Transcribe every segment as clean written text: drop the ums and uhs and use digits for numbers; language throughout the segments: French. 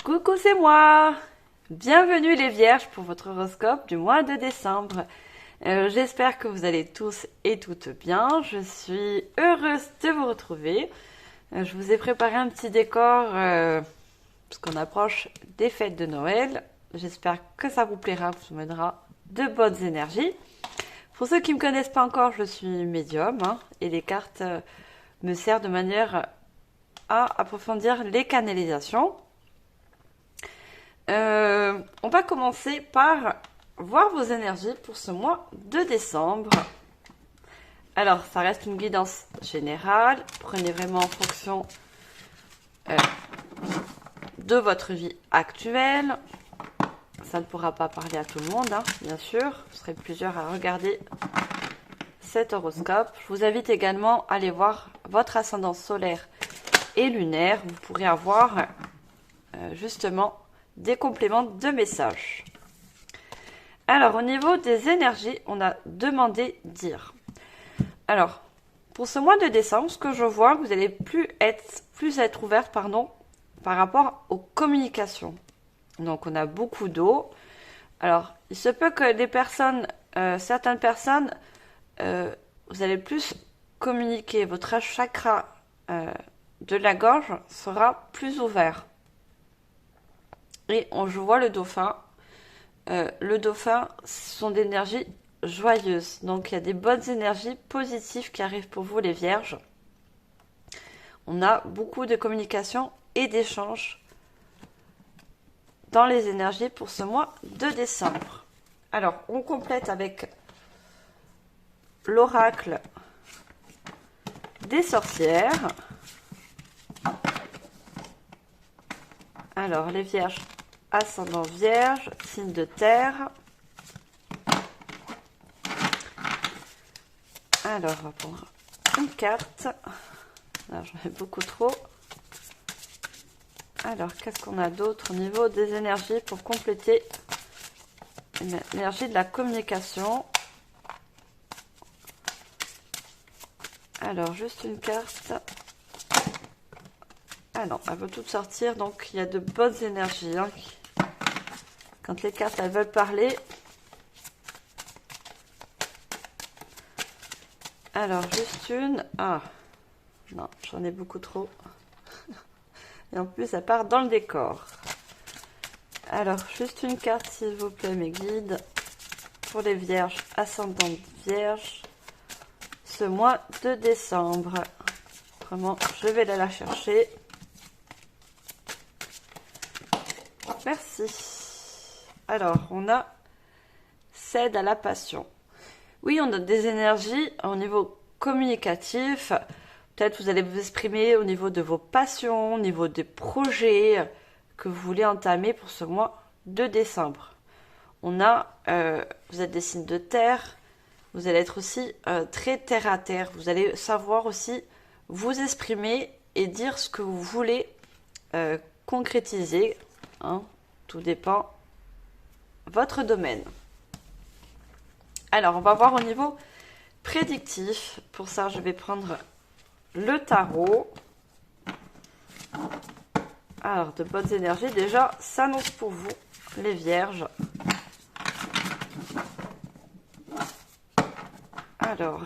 Coucou, c'est moi! Bienvenue les Vierges pour votre horoscope du mois de décembre. J'espère que vous allez tous et toutes bien. Je suis heureuse de vous retrouver. Je vous ai préparé un petit décor parce qu'on approche des fêtes de Noël. J'espère que ça vous plaira, vous mènera de bonnes énergies. Pour ceux qui ne me connaissent pas encore, je suis médium et les cartes me servent de manière à approfondir les canalisations. On va commencer par voir vos énergies pour ce mois de décembre. Alors, ça reste une guidance générale. Prenez vraiment en fonction de votre vie actuelle. Ça ne pourra pas parler à tout le monde, bien sûr. Vous serez plusieurs à regarder cet horoscope. Je vous invite également à aller voir votre ascendance solaire et lunaire. Vous pourrez avoir justement des compléments de messages. Alors, au niveau des énergies, on a demandé dire. Alors, pour ce mois de décembre, ce que je vois, vous allez plus être ouverte, par rapport aux communications. Donc, on a beaucoup d'eau. Alors, il se peut que certaines personnes, vous allez plus communiquer. Votre chakra de la gorge sera plus ouvert. Et je vois le dauphin. Le dauphin, ce sont des énergies joyeuses. Donc, il y a des bonnes énergies positives qui arrivent pour vous, les vierges. On a beaucoup de communication et d'échanges dans les énergies pour ce mois de décembre. Alors, on complète avec l'oracle des sorcières. Alors, les vierges, ascendant vierge, signe de terre. Alors, on va prendre une carte. Alors, j'en ai beaucoup trop. Alors, qu'est-ce qu'on a d'autre au niveau des énergies pour compléter l'énergie de la communication? Alors, juste une carte. Ah non, elle veut toutes sortir, donc il y a de bonnes énergies. Quand les cartes, elles veulent parler. Alors, juste une. Ah, non, j'en ai beaucoup trop. Et en plus, elle part dans le décor. Alors, juste une carte, s'il vous plaît, mes guides. Pour les vierges, ascendantes vierges. Ce mois de décembre. Vraiment, je vais aller la chercher. Merci. Alors, on a cède à la passion. Oui, on a des énergies au niveau communicatif. Peut-être vous allez vous exprimer au niveau de vos passions, au niveau des projets que vous voulez entamer pour ce mois de décembre. Vous êtes des signes de terre. Vous allez être aussi très terre à terre. Vous allez savoir aussi vous exprimer et dire ce que vous voulez concrétiser. Tout dépend votre domaine. Alors, on va voir au niveau prédictif. Pour ça, je vais prendre le tarot. Alors, de bonnes énergies. Déjà, s'annonce pour vous, les vierges. Alors,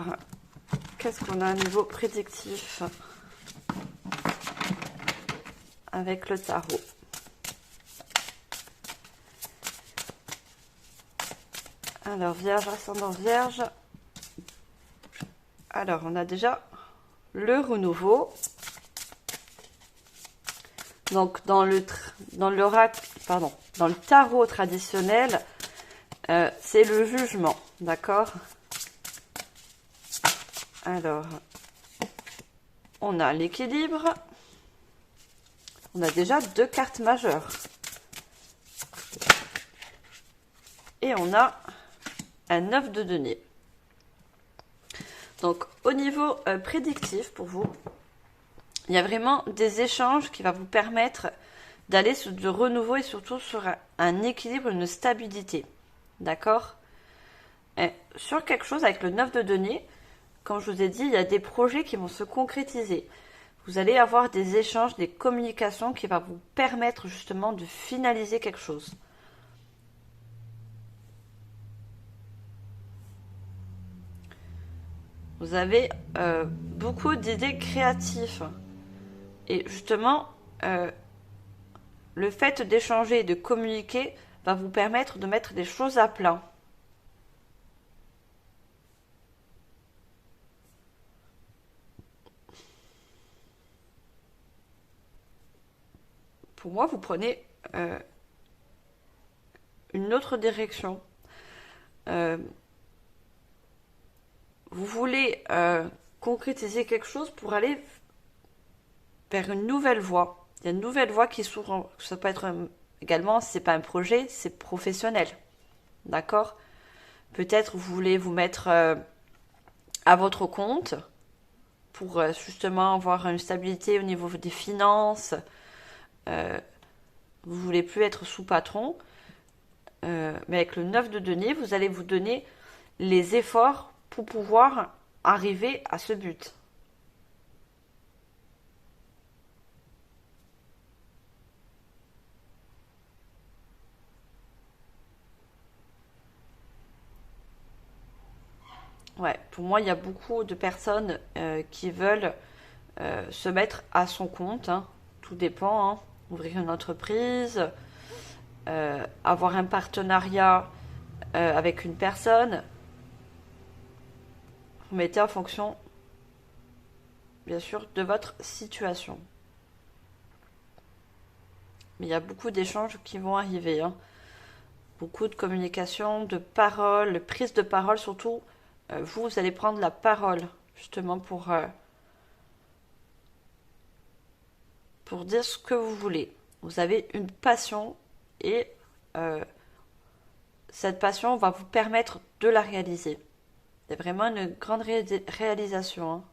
qu'est-ce qu'on a au niveau prédictif avec le tarot? Alors, vierge, ascendant vierge. Alors, on a déjà le renouveau. Donc, dans le tarot traditionnel, c'est le jugement, d'accord? Alors, on a l'équilibre. On a déjà 2 cartes majeures. Et on a un 9 de denier. Donc, au niveau prédictif pour vous, il y a vraiment des échanges qui vont vous permettre d'aller sur du renouveau et surtout sur un équilibre, une stabilité. D'accord? Sur quelque chose avec le 9 de denier, comme je vous ai dit, il y a des projets qui vont se concrétiser. vous allez avoir des échanges, des communications qui vont vous permettre justement de finaliser quelque chose. Vous avez beaucoup d'idées créatives. Et justement, le fait d'échanger et de communiquer va vous permettre de mettre des choses à plat. Pour moi, vous prenez une autre direction. Vous voulez concrétiser quelque chose pour aller vers une nouvelle voie. Il y a une nouvelle voie qui s'ouvre. Ça peut être également, c'est pas un projet, c'est professionnel. D'accord? Peut-être vous voulez vous mettre à votre compte pour justement avoir une stabilité au niveau des finances. Vous voulez plus être sous patron. Mais avec le 9 de denier, vous allez vous donner les efforts pour pouvoir arriver à ce but. Ouais, pour moi, il y a beaucoup de personnes qui veulent se mettre à son compte. Hein. Tout dépend. Hein. Ouvrir une entreprise, avoir un partenariat avec une personne. Vous mettez en fonction, bien sûr, de votre situation. Mais il y a beaucoup d'échanges qui vont arriver. Hein. Beaucoup de communication, de paroles, prise de parole surtout. Vous allez prendre la parole justement pour dire ce que vous voulez. Vous avez une passion et cette passion va vous permettre de la réaliser. C'est vraiment une grande réalisation. Hein.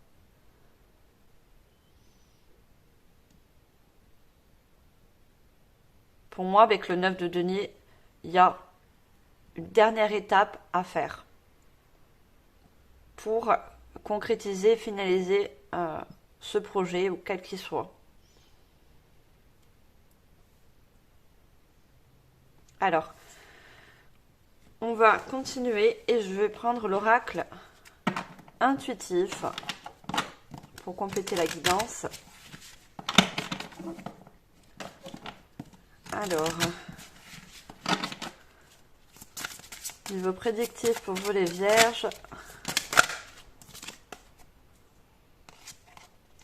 Pour moi, avec le 9 de denier, il y a une dernière étape à faire pour concrétiser, finaliser ce projet ou quel qu'il soit. Alors, on va continuer et je vais prendre l'oracle intuitif pour compléter la guidance. Alors, niveau prédictif pour vous les vierges.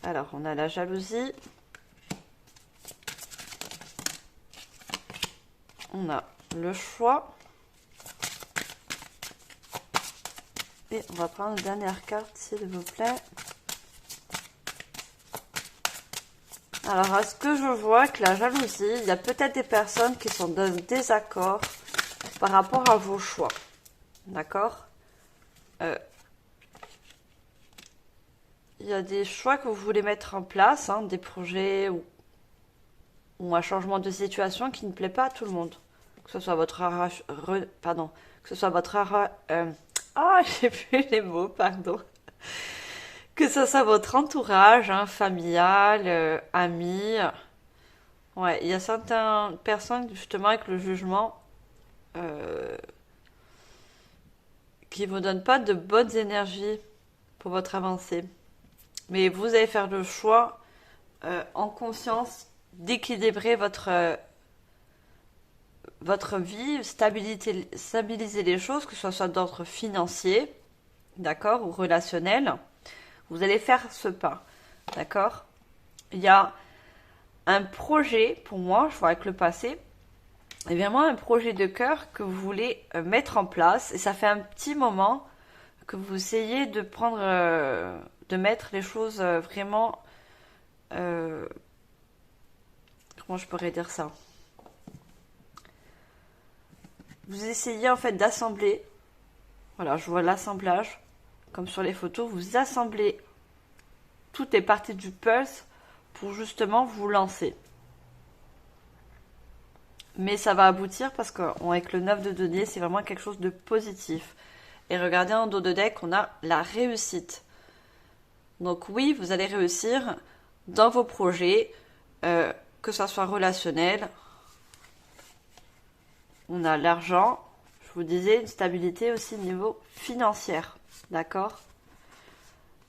Alors, on a la jalousie. On a le choix. Et on va prendre une dernière carte, s'il vous plaît. Alors, à ce que je vois que la jalousie, il y a peut-être des personnes qui sont en désaccord par rapport à vos choix. D'accord? Il y a des choix que vous voulez mettre en place, hein, des projets ou un changement de situation qui ne plaît pas à tout le monde. Que ce soit votre j'ai plus les mots, pardon. Que ce soit votre entourage, hein, familial, amis. Ouais, il y a certaines personnes, justement, avec le jugement, qui ne vous donnent pas de bonnes énergies pour votre avancée. Mais vous allez faire le choix en conscience d'équilibrer votre vie, stabiliser les choses, que ce soit d'ordre financier, d'accord, ou relationnel. Vous allez faire ce pas, d'accord. Il y a un projet, pour moi, je vois avec le passé, et vraiment un projet de cœur que vous voulez mettre en place. Et ça fait un petit moment que vous essayez de prendre, de mettre les choses vraiment... comment je pourrais dire ça? Vous essayez en fait d'assembler. Voilà, je vois l'assemblage. Comme sur les photos, vous assemblez toutes les parties du puzzle pour justement vous lancer. Mais ça va aboutir parce qu'avec le 9 de denier, c'est vraiment quelque chose de positif. Et regardez en dos de deck, on a la réussite. Donc oui, vous allez réussir dans vos projets, que ce soit relationnel. On a l'argent, je vous disais, une stabilité aussi au niveau financier, d'accord?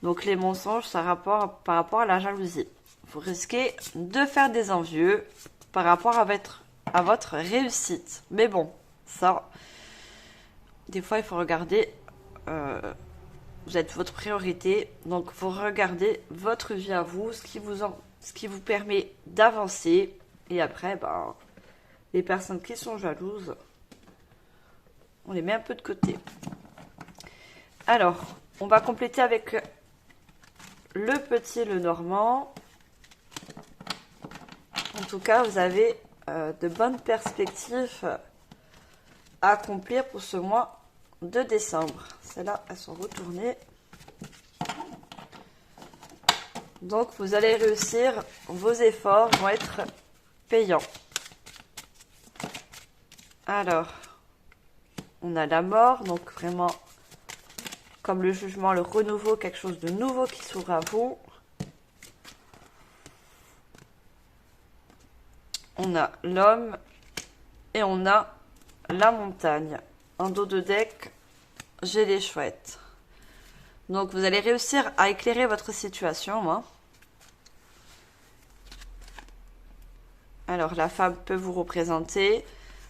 Donc les mensonges, ça par rapport à la jalousie. Vous risquez de faire des envieux par rapport à votre réussite. Mais bon, ça, des fois, il faut regarder, vous êtes votre priorité, donc vous regardez votre vie à vous, ce qui vous permet d'avancer. Et après, ben, les personnes qui sont jalouses, on les met un peu de côté. Alors, on va compléter avec le petit Lenormand. En tout cas, vous avez de bonnes perspectives à accomplir pour ce mois de décembre. Celles-là, elles sont retournées. Donc, vous allez réussir. Vos efforts vont être payants. Alors, on a la mort. Donc, vraiment, comme le jugement, le renouveau, quelque chose de nouveau qui s'ouvre à vous. On a l'homme et on a la montagne. En dos de deck, j'ai les chouettes. Donc, vous allez réussir à éclairer votre situation. Hein. Alors, la femme peut vous représenter.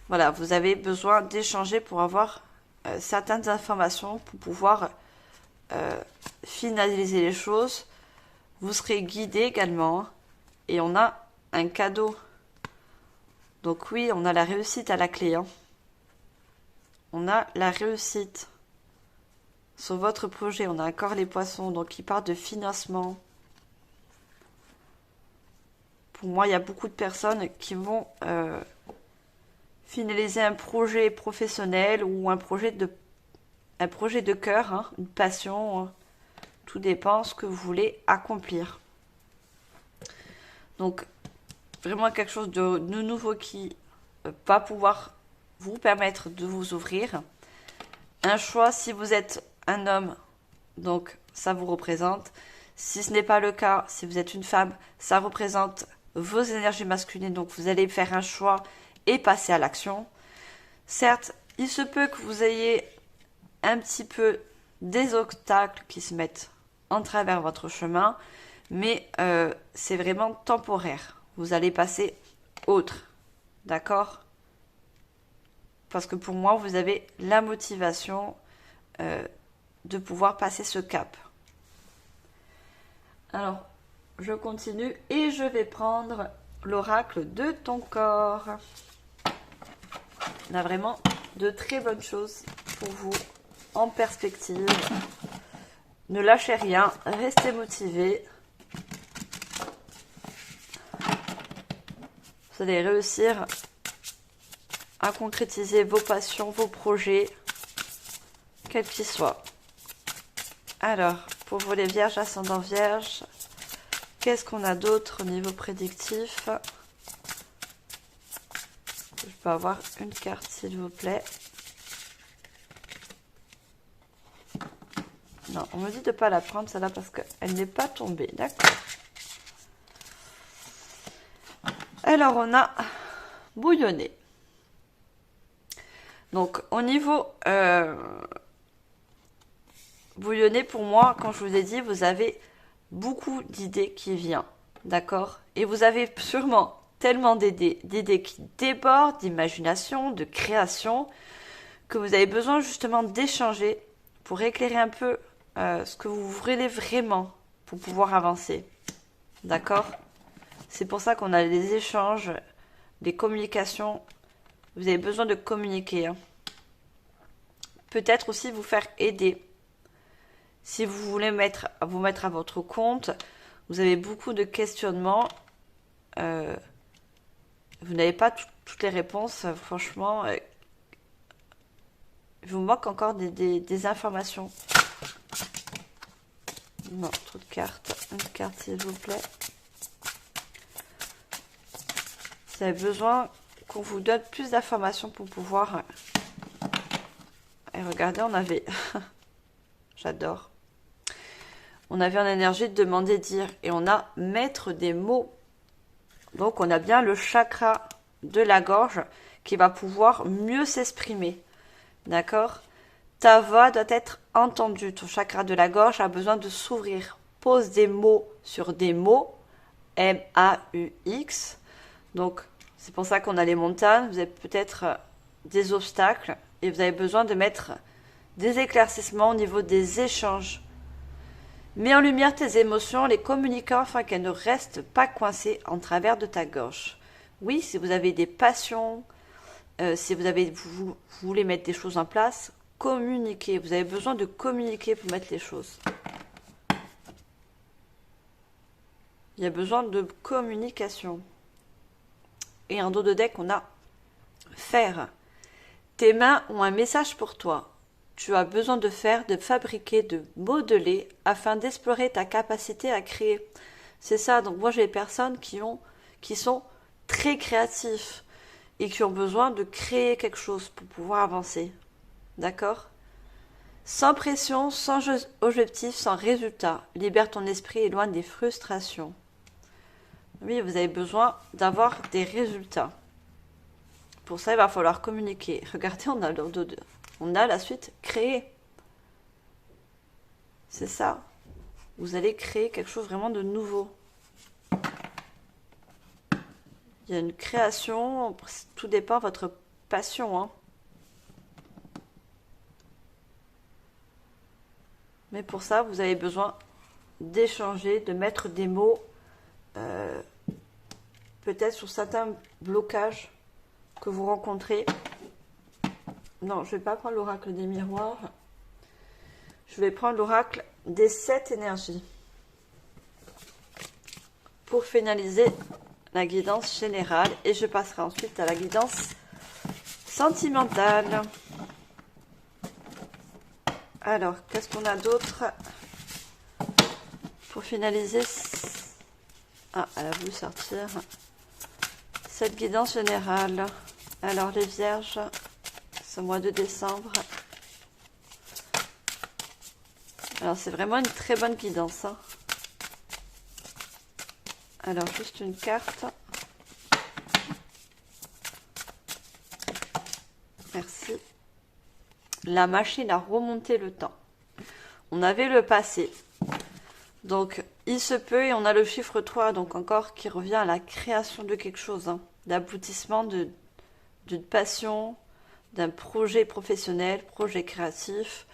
Voilà, vous avez besoin d'échanger pour avoir certaines informations, pour pouvoir finaliser les choses. Vous serez guidé également. Et on a un cadeau. Donc oui, on a la réussite à la clé. Hein. On a la réussite sur votre projet. On a encore les poissons, donc il parle de financement. Pour moi, il y a beaucoup de personnes qui vont finaliser un projet professionnel ou un projet de cœur, hein, une passion. Hein. Tout dépend ce que vous voulez accomplir. Donc, vraiment quelque chose de nouveau qui va pouvoir vous permettre de vous ouvrir. Un choix si vous êtes un homme, donc ça vous représente. Si ce n'est pas le cas, si vous êtes une femme, ça représente vos énergies masculines. Donc vous allez faire un choix et passer à l'action. Certes, il se peut que vous ayez un petit peu des obstacles qui se mettent en travers votre chemin, mais c'est vraiment temporaire. Vous allez passer autre, d'accord? Parce que pour moi, vous avez la motivation de pouvoir passer ce cap. Alors, je continue et je vais prendre l'oracle de ton corps. On a vraiment de très bonnes choses pour vous en perspective. Ne lâchez rien, restez motivés. Vous allez réussir à concrétiser vos passions, vos projets, quels qu'ils soient. Alors, pour vous les vierges, ascendant vierge, qu'est-ce qu'on a d'autre au niveau prédictif? Je peux avoir une carte, s'il vous plaît. Non, on me dit de ne pas la prendre, celle-là, parce qu'elle n'est pas tombée. D'accord. Alors, on a bouillonné. Donc, au niveau bouillonné, pour moi, quand je vous ai dit, vous avez beaucoup d'idées qui viennent. D'accord? Et vous avez sûrement tellement d'idées qui débordent, d'imagination, de création, que vous avez besoin justement d'échanger pour éclairer un peu ce que vous voulez vraiment pour pouvoir avancer. D'accord? C'est pour ça qu'on a des échanges, des communications. Vous avez besoin de communiquer. Hein. Peut-être aussi vous faire aider. Si vous voulez vous mettre à votre compte, vous avez beaucoup de questionnements. Vous n'avez pas toutes les réponses. Franchement, il vous manque encore des informations. Non, trop de cartes. Une carte, s'il vous plaît. Vous avez besoin qu'on vous donne plus d'informations pour pouvoir... Et regardez, on avait... J'adore. On avait en énergie de demander, dire. Et on a mettre des mots. Donc, on a bien le chakra de la gorge qui va pouvoir mieux s'exprimer. D'accord? Ta voix doit être entendue. Ton chakra de la gorge a besoin de s'ouvrir. Pose des mots sur des mots. M-A-U-X. Donc, c'est pour ça qu'on a les montagnes. Vous avez peut-être des obstacles et vous avez besoin de mettre des éclaircissements au niveau des échanges. Mets en lumière tes émotions, les communiquant afin qu'elles ne restent pas coincées en travers de ta gorge. Oui, si vous avez des passions, si vous voulez mettre des choses en place, communiquez. Vous avez besoin de communiquer pour mettre les choses. Il y a besoin de communication. Et en dos de deck, on a faire. Tes mains ont un message pour toi. Tu as besoin de faire, de fabriquer, de modeler afin d'explorer ta capacité à créer. C'est ça. Donc moi, j'ai des personnes qui sont très créatifs et qui ont besoin de créer quelque chose pour pouvoir avancer. D'accord? Sans pression, sans objectif, sans résultat. Libère ton esprit et éloigne des frustrations. Oui, vous avez besoin d'avoir des résultats. Pour ça, il va falloir communiquer. Regardez, on a la suite créer. C'est ça. Vous allez créer quelque chose vraiment de nouveau. Il y a une création, tout dépend de votre passion. Hein. Mais pour ça, vous avez besoin d'échanger, de mettre des mots, peut-être sur certains blocages que vous rencontrez. Non, je ne vais pas prendre l'oracle des miroirs. Je vais prendre l'oracle des 7 énergies. Pour finaliser la guidance générale. Et je passerai ensuite à la guidance sentimentale. Alors, qu'est-ce qu'on a d'autre pour finaliser? Ah, elle a voulu sortir. Cette guidance générale. Alors, les vierges, ce mois de décembre. Alors, c'est vraiment une très bonne guidance. Hein. Alors, juste une carte. Merci. La machine a remonté le temps. On avait le passé. Donc, il se peut, et on a le chiffre 3, donc encore, qui revient à la création de quelque chose. Hein, l'aboutissement d'une passion, d'un projet professionnel, projet créatif.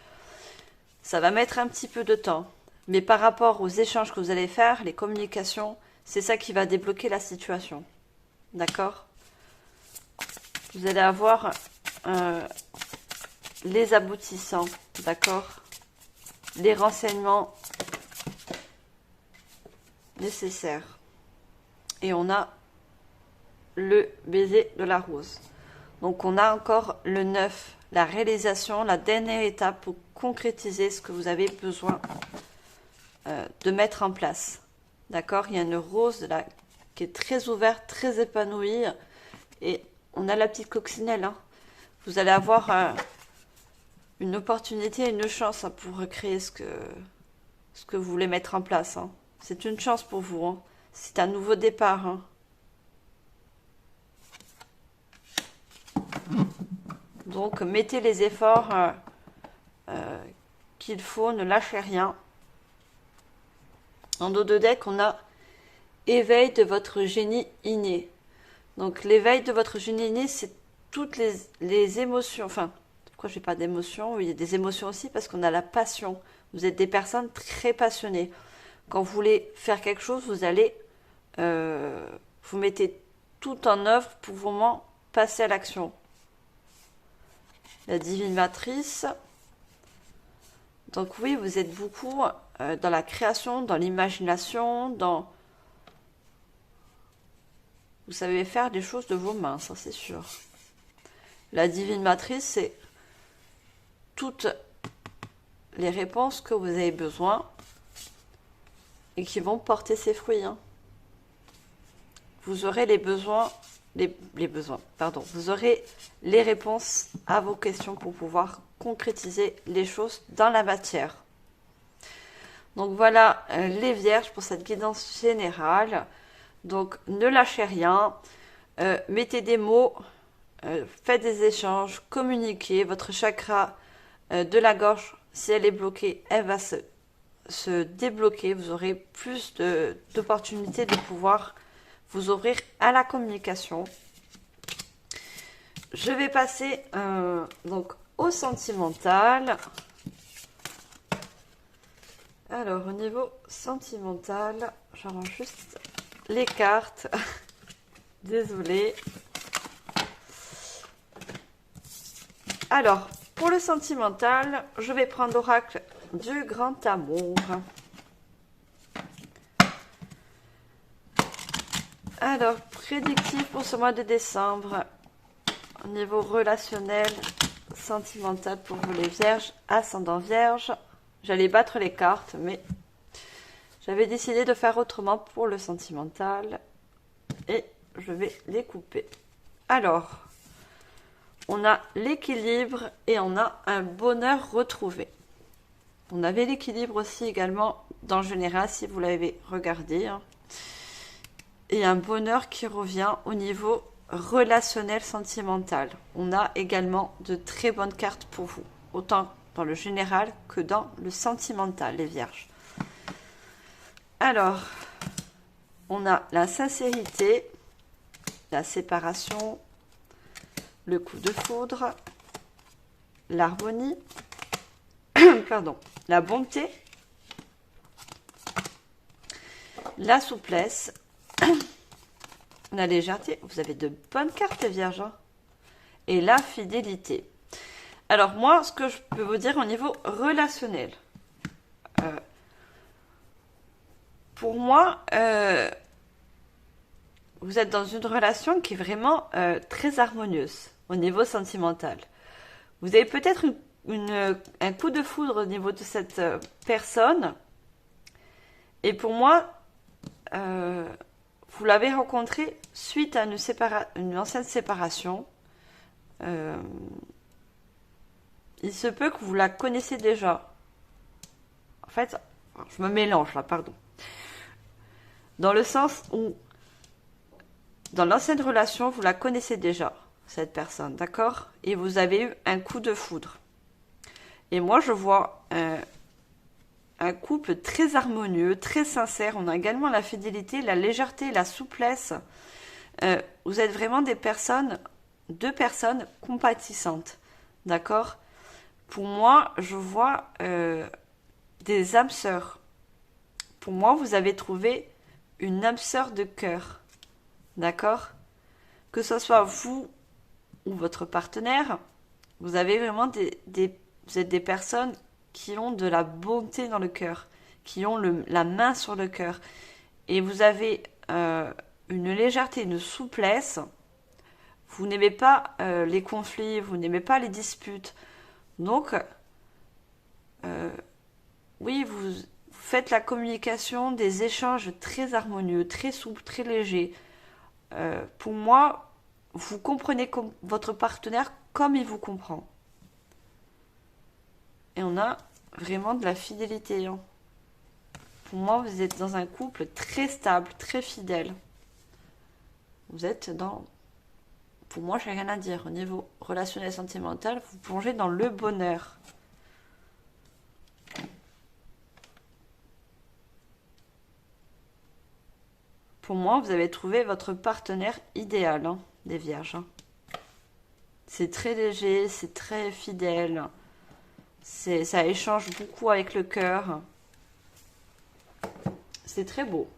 Ça va mettre un petit peu de temps. Mais par rapport aux échanges que vous allez faire, les communications, c'est ça qui va débloquer la situation. D'accord? Vous allez avoir les aboutissants, d'accord? Les renseignements nécessaires. Et on a le baiser de la rose. Donc on a encore le 9, la réalisation, la dernière étape pour concrétiser ce que vous avez besoin de mettre en place. D'accord? Il y a une rose là qui est très ouverte, très épanouie. Et on a la petite coccinelle. Hein. Vous allez avoir une opportunité, une chance hein, pour recréer ce que vous voulez mettre en place. Hein. C'est une chance pour vous. Hein. C'est un nouveau départ. Hein. Donc, mettez les efforts qu'il faut, ne lâchez rien. En dos de deck, on a éveil de votre génie inné. Donc, l'éveil de votre génie inné, c'est toutes les émotions. Enfin, pourquoi je n'ai pas d'émotions? Oui, il y a des émotions aussi parce qu'on a la passion. Vous êtes des personnes très passionnées. Quand vous voulez faire quelque chose, vous allez, vous mettez tout en œuvre pour vraiment passer à l'action. La divine matrice. Donc oui, vous êtes beaucoup dans la création, dans l'imagination, dans... Vous savez faire des choses de vos mains, ça c'est sûr. La divine matrice, c'est toutes les réponses que vous avez besoin et qui vont porter ses fruits. Hein. Vous aurez les besoins, vous aurez les réponses à vos questions pour pouvoir concrétiser les choses dans la matière. Donc voilà les vierges pour cette guidance générale. Donc ne lâchez rien, mettez des mots, faites des échanges, communiquez. Votre chakra de la gorge, si elle est bloquée, elle va se débloquer. Vous aurez plus d'opportunités de pouvoir vous ouvrir à la communication. Je vais passer donc au sentimental. Alors, au niveau sentimental, j'arrange juste les cartes. Désolée. Alors, pour le sentimental, je vais prendre l'oracle du grand amour. Alors, prédictif pour ce mois de décembre, au niveau relationnel, sentimental pour vous les vierges, ascendant vierge. J'allais battre les cartes, mais j'avais décidé de faire autrement pour le sentimental. Et je vais les couper. Alors, on a l'équilibre et on a un bonheur retrouvé. On avait l'équilibre aussi également dans le général, si vous l'avez regardé. Hein. Et un bonheur qui revient au niveau relationnel sentimental. On a également de très bonnes cartes pour vous, autant dans le général que dans le sentimental, les vierges. Alors, on a la sincérité, la séparation, le coup de foudre, l'harmonie, pardon, la bonté, la souplesse, la légèreté. Vous avez de bonnes cartes, les vierges. Hein, et la fidélité. Alors moi, ce que je peux vous dire au niveau relationnel, pour moi, vous êtes dans une relation qui est vraiment très harmonieuse au niveau sentimental. Vous avez peut-être un coup de foudre au niveau de cette personne. Et pour moi, vous l'avez rencontré suite à une ancienne séparation. Il se peut que vous la connaissez déjà. En fait, je me mélange là, pardon. Dans le sens où, dans l'ancienne relation, vous la connaissez déjà, cette personne, d'accord? Et vous avez eu un coup de foudre. Et moi, je vois un couple très harmonieux, très sincère. On a également la fidélité, la légèreté, la souplesse. Vous êtes vraiment deux personnes compatissantes, d'accord? Pour moi, je vois des âmes sœurs. Pour moi, vous avez trouvé une âme sœur de cœur, d'accord? Que ce soit vous ou votre partenaire, vous avez vraiment vous êtes des personnes qui ont de la bonté dans le cœur, qui ont la main sur le cœur. Et vous avez une légèreté, une souplesse. Vous n'aimez pas les conflits, vous n'aimez pas les disputes. Donc, oui, vous faites la communication, des échanges très harmonieux, très souples, très légers. Pour moi, vous comprenez votre partenaire comme il vous comprend. Et on a vraiment de la fidélité. Hein. Pour moi, vous êtes dans un couple très stable, très fidèle. Vous êtes dans... Pour moi, j'ai rien à dire. Au niveau relationnel sentimental, vous plongez dans le bonheur. Pour moi, vous avez trouvé votre partenaire idéal, hein, des vierges. Hein. C'est très léger, c'est très fidèle. Ça échange beaucoup avec le cœur. C'est très beau.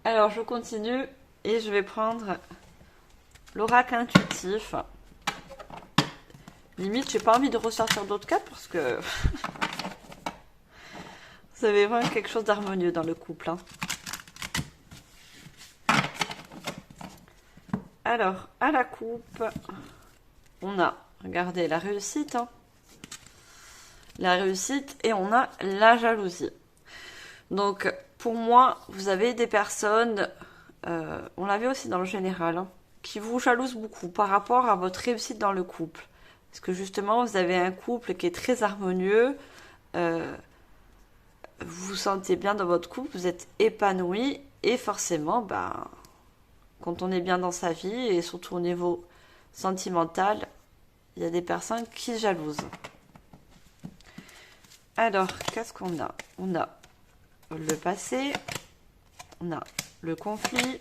Alors, je continue et je vais prendre l'oracle intuitif. Limite, j'ai pas envie de ressortir d'autres cartes parce que vous avez vraiment quelque chose d'harmonieux dans le couple. Hein. Alors, à la coupe, on a, regardez, la réussite. Hein. La réussite et on a la jalousie. Donc, pour moi, vous avez des personnes, on l'avait aussi dans le général, hein, qui vous jalousent beaucoup par rapport à votre réussite dans le couple. Parce que justement, vous avez un couple qui est très harmonieux. vous vous sentez bien dans votre couple, vous êtes épanoui et forcément, quand on est bien dans sa vie et surtout au niveau sentimental, il y a des personnes qui jalousent. Alors, qu'est-ce qu'on a? On a le passé, on a le conflit,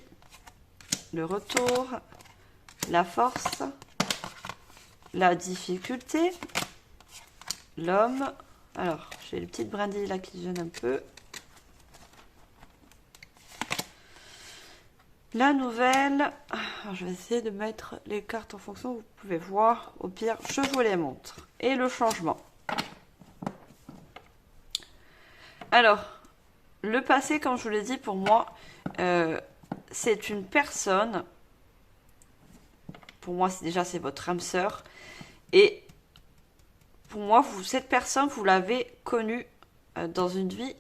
le retour, la force, la difficulté, l'homme. Alors, j'ai les petites brindilles là qui gênent un peu. La nouvelle. Alors, je vais essayer de mettre les cartes en fonction, vous pouvez voir. Au pire, je vous les montre. Et le changement. Alors, le passé, comme je vous l'ai dit, pour moi, c'est une personne. Pour moi, c'est votre âme sœur. Et pour moi, cette personne, vous l'avez connue dans une vie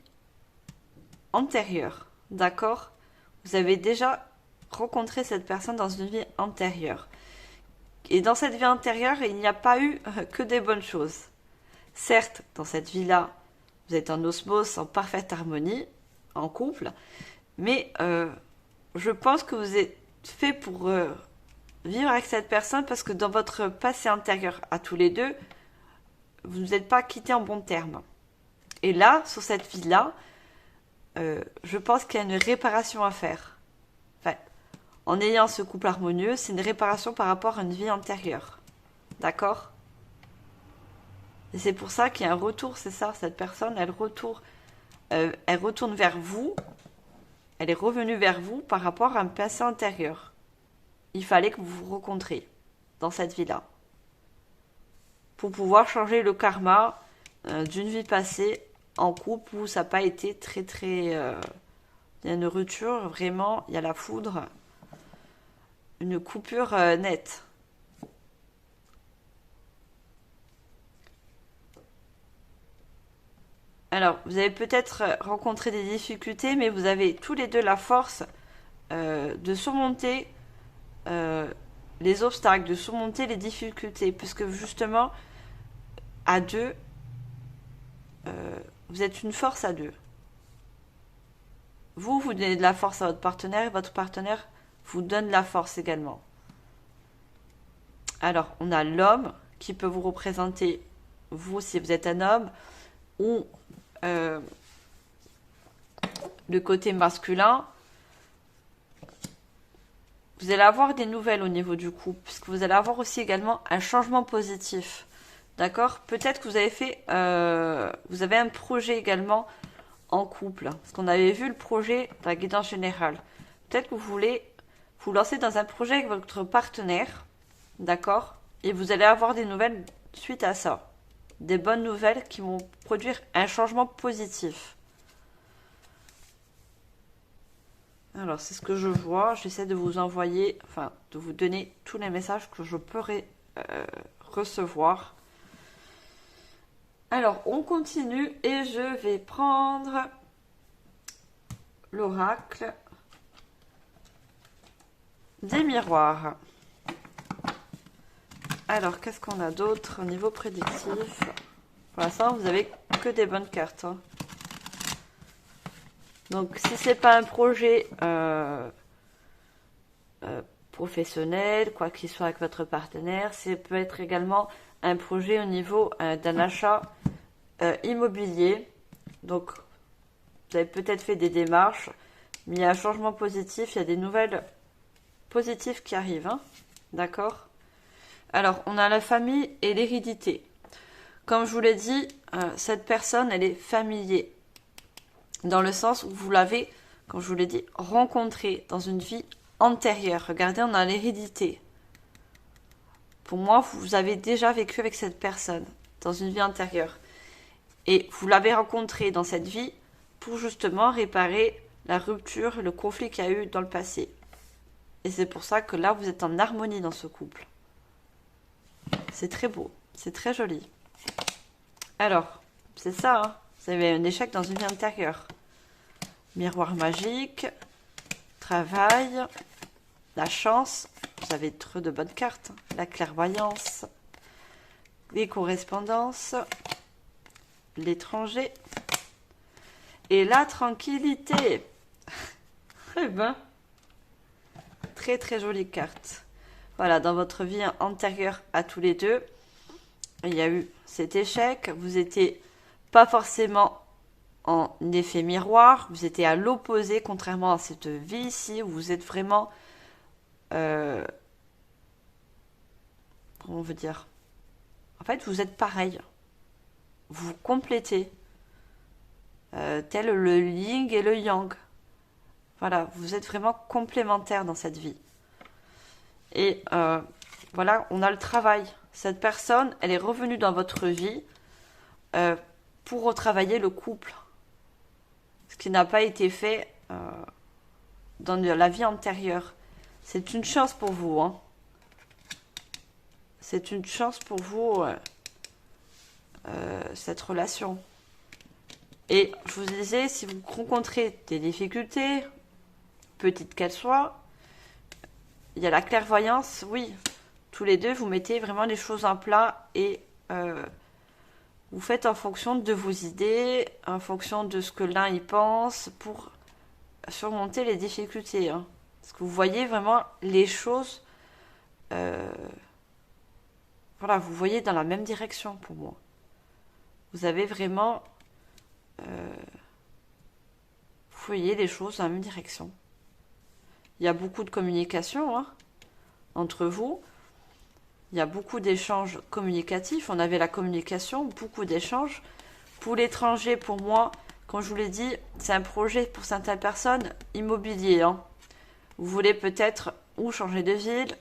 antérieure. D'accord? Vous avez déjà rencontré cette personne dans une vie antérieure. Et dans cette vie antérieure, il n'y a pas eu que des bonnes choses. Certes, dans cette vie-là, vous êtes en osmose, en parfaite harmonie, en couple. Mais je pense que vous êtes fait pour vivre avec cette personne parce que dans votre passé antérieur à tous les deux, vous ne vous êtes pas quittés en bons termes. Et là, sur cette vie-là, je pense qu'il y a une réparation à faire. Enfin, en ayant ce couple harmonieux, c'est une réparation par rapport à une vie antérieure. D'accord? Et c'est pour ça qu'il y a un retour, c'est ça, cette personne, elle retourne vers vous, elle est revenue vers vous par rapport à un passé antérieur. Il fallait que vous vous rencontriez dans cette vie-là. Pour pouvoir changer le karma d'une vie passée en couple où ça n'a pas été très il y a une rupture, vraiment, il y a la foudre, une coupure nette. Alors, vous avez peut-être rencontré des difficultés, mais vous avez tous les deux la force de surmonter les obstacles, de surmonter les difficultés, puisque justement, à deux, vous êtes une force à deux. Vous donnez de la force à votre partenaire et votre partenaire vous donne la force également. Alors, on a l'homme qui peut vous représenter, vous, si vous êtes un homme, ou le côté masculin. Vous allez avoir des nouvelles au niveau du couple, puisque vous allez avoir aussi également un changement positif. D'accord? Peut-être que vous avez vous avez un projet également en couple. Parce qu'on avait vu le projet de la guidance générale. Peut-être que vous voulez vous lancer dans un projet avec votre partenaire. D'accord? Et vous allez avoir des nouvelles suite à ça. Des bonnes nouvelles qui vont produire un changement positif. Alors, c'est ce que je vois. J'essaie de vous envoyer, de vous donner tous les messages que je pourrais recevoir. Alors, on continue et je vais prendre l'oracle des miroirs. Alors, qu'est-ce qu'on a d'autre au niveau prédictif? Pour l'instant, vous avez que des bonnes cartes. Hein. Donc, si c'est pas un projet professionnel, quoi qu'il soit avec votre partenaire, ça peut être également un projet au niveau d'un achat immobilier. Donc, vous avez peut-être fait des démarches, mais il y a un changement positif, il y a des nouvelles positives qui arrivent. Hein. D'accord? Alors, on a la famille et l'hérédité. Comme je vous l'ai dit, cette personne, elle est familière. Dans le sens où vous l'avez, comme je vous l'ai dit, rencontrée dans une vie antérieure. Regardez, on a l'hérédité. Pour moi, vous avez déjà vécu avec cette personne dans une vie antérieure. Et vous l'avez rencontrée dans cette vie pour justement réparer la rupture, le conflit qu'il y a eu dans le passé. Et c'est pour ça que là, vous êtes en harmonie dans ce couple. C'est très beau, c'est très joli. Alors, c'est ça, hein. Vous avez un échec dans une vie antérieure. Miroir magique, travail, la chance. Vous avez trop de bonnes cartes. La clairvoyance, les correspondances, l'étranger, et la tranquillité. Eh ben, très très jolie carte. Voilà, dans votre vie antérieure à tous les deux, il y a eu cet échec. Vous étiez pas forcément en effet miroir, vous étiez à l'opposé, contrairement à cette vie ici, où vous êtes vraiment... comment on veut dire? En fait, vous êtes pareil. Vous vous complétez. Tel le yin et le yang. Voilà, vous êtes vraiment complémentaires dans cette vie. Et voilà, on a le travail. Cette personne, elle est revenue dans votre vie pour retravailler le couple. Ce qui n'a pas été fait dans la vie antérieure. C'est une chance pour vous. Hein. C'est une chance pour vous, cette relation. Et je vous disais, si vous rencontrez des difficultés, petites qu'elles soient, il y a la clairvoyance, oui. Tous les deux, vous mettez vraiment les choses en plat et vous faites en fonction de vos idées, en fonction de ce que l'un y pense pour surmonter les difficultés. Hein. Parce que vous voyez vraiment les choses, voilà, vous voyez dans la même direction pour moi. Vous avez vraiment, vous voyez les choses dans la même direction. Il y a beaucoup de communication hein, entre vous. Il y a beaucoup d'échanges communicatifs. On avait la communication, beaucoup d'échanges. Pour l'étranger, pour moi, comme je vous l'ai dit, c'est un projet pour certaines personnes immobilier. Hein. Vous voulez peut-être ou changer de ville,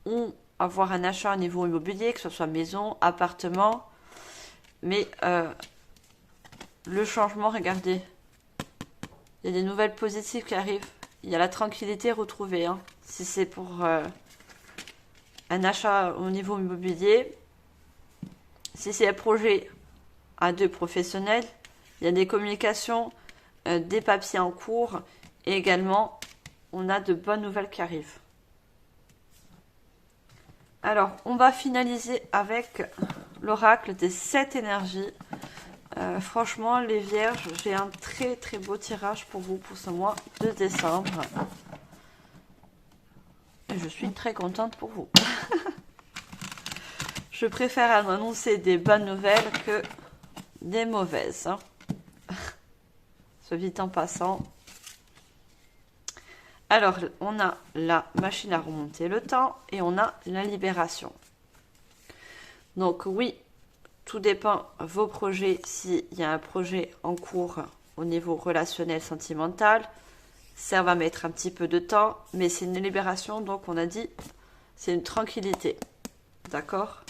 ou avoir un achat au niveau immobilier, que ce soit maison, appartement. Mais le changement, regardez. Il y a des nouvelles positives qui arrivent. Il y a la tranquillité retrouvée. Hein. Si c'est pour un achat au niveau immobilier, si c'est un projet à deux professionnels, il y a des communications, des papiers en cours et également on a de bonnes nouvelles qui arrivent. Alors, on va finaliser avec l'oracle des 7 énergies. Franchement, les vierges, j'ai un très très beau tirage pour vous pour ce mois de décembre. Et je suis très contente pour vous. Je préfère annoncer des bonnes nouvelles que des mauvaises. Hein. Ce vite en passant. Alors, on a la machine à remonter le temps et on a la libération. Donc oui, tout dépend de vos projets. S'il y a un projet en cours au niveau relationnel, sentimental, ça va mettre un petit peu de temps, mais c'est une libération, donc on a dit, c'est une tranquillité. D'accord?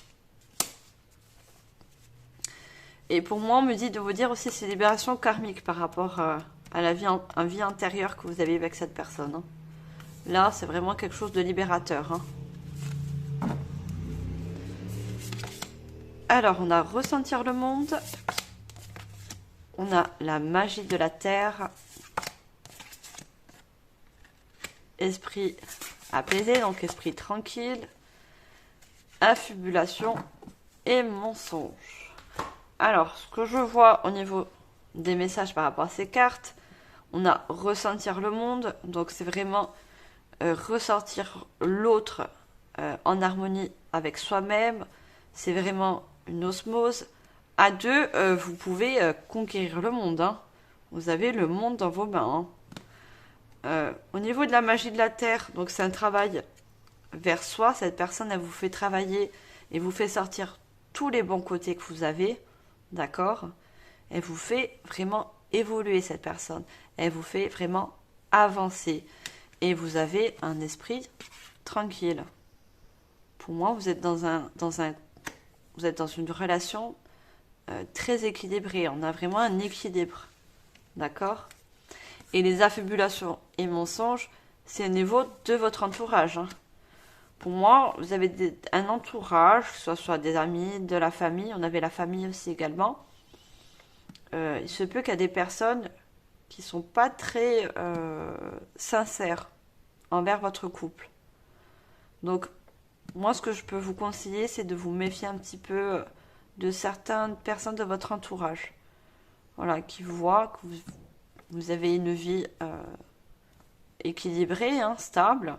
Et pour moi, on me dit de vous dire aussi, c'est une libération karmique par rapport à la vie, vie antérieure que vous avez avec cette personne. Hein. Là, c'est vraiment quelque chose de libérateur. Hein. Alors, on a ressentir le monde. On a la magie de la terre. Esprit apaisé, donc esprit tranquille. Affubulation et mensonge. Alors, ce que je vois au niveau des messages par rapport à ces cartes, on a ressentir le monde, donc c'est vraiment ressortir l'autre en harmonie avec soi-même. C'est vraiment une osmose. À deux, vous pouvez conquérir le monde. Hein. Vous avez le monde dans vos mains. Hein. Au niveau de la magie de la terre, donc c'est un travail vers soi. Cette personne, elle vous fait travailler et vous fait sortir tous les bons côtés que vous avez. D'accord? Elle vous fait vraiment évoluer, cette personne. Elle vous fait vraiment avancer. Et vous avez un esprit tranquille. Pour moi, vous êtes dans une relation très équilibrée. On a vraiment un équilibre. D'accord? Et les affabulations et mensonges, c'est au niveau de votre entourage. Hein. Pour moi, vous avez un entourage, que ce soit des amis, de la famille. On avait la famille aussi également. Il se peut qu'il y a des personnes qui ne sont pas très sincères envers votre couple. Donc, moi, ce que je peux vous conseiller, c'est de vous méfier un petit peu de certaines personnes de votre entourage. Voilà, qui voient que vous avez une vie équilibrée, hein, stable.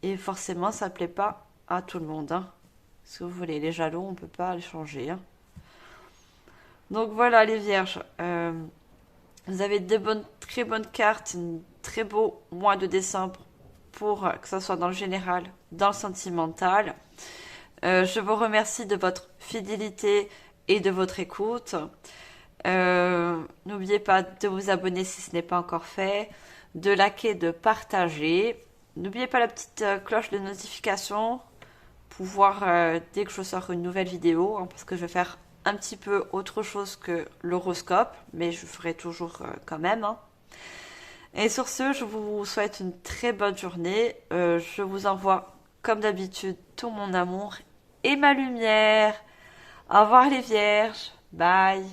Et forcément, ça ne plaît pas à tout le monde. Hein. Si vous voulez, les jaloux, on ne peut pas les changer. Hein. Donc voilà les vierges. Vous avez très bonnes cartes, un très beau mois de décembre pour que ce soit dans le général, dans le sentimental. Je vous remercie de votre fidélité et de votre écoute. N'oubliez pas de vous abonner si ce n'est pas encore fait, de liker, de partager. N'oubliez pas la petite cloche de notification pour voir dès que je sors une nouvelle vidéo, hein, parce que je vais faire un petit peu autre chose que l'horoscope, mais je ferai toujours quand même. Hein. Et sur ce, je vous souhaite une très bonne journée. Je vous envoie, comme d'habitude, tout mon amour et ma lumière. Au revoir les vierges. Bye.